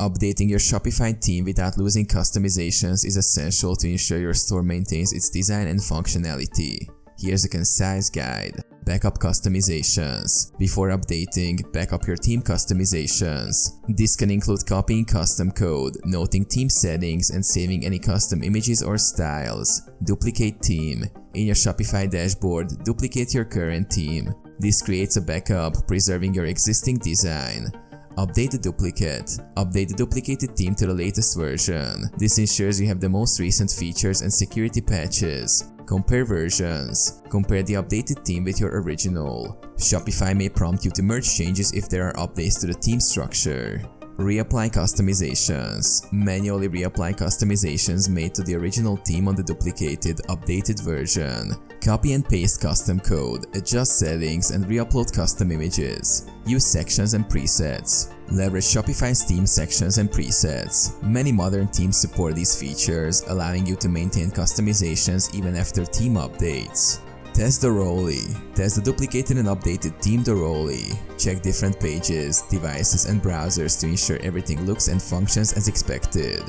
Updating your Shopify theme without losing customizations is essential to ensure your store maintains its design and functionality. Here's a concise guide. Backup customizations. Before updating, backup your theme customizations. This can include copying custom code, noting theme settings, and saving any custom images or styles. Duplicate theme. In your Shopify dashboard, duplicate your current theme. This creates a backup, preserving your existing design. Update the duplicate. Update the duplicated theme to the latest version. This ensures you have the most recent features and security patches. Compare versions. Compare the updated theme with your original. Shopify may prompt you to merge changes if there are updates to the theme structure. Reapply customizations. Manually reapply customizations made to the original theme on the duplicated, updated version. Copy and paste custom code, adjust settings, and re-upload custom images. Use sections and presets. Leverage Shopify's theme sections and presets. Many modern themes support these features, allowing you to maintain customizations even after theme updates. Test thoroughly. Test the duplicated and updated theme thoroughly. Check different pages, devices, and browsers to ensure everything looks and functions as expected.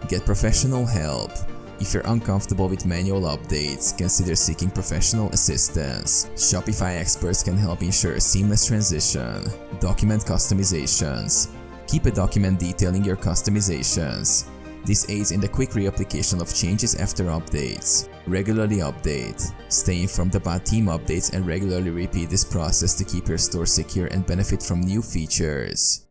Get professional help. If you're uncomfortable with manual updates, consider seeking professional assistance. Shopify experts can help ensure a seamless transition. Document customizations. Keep a document detailing your customizations. This aids in the quick reapplication of changes after updates. Regularly update. Stay informed about theme updates and regularly repeat this process to keep your store secure and benefit from new features.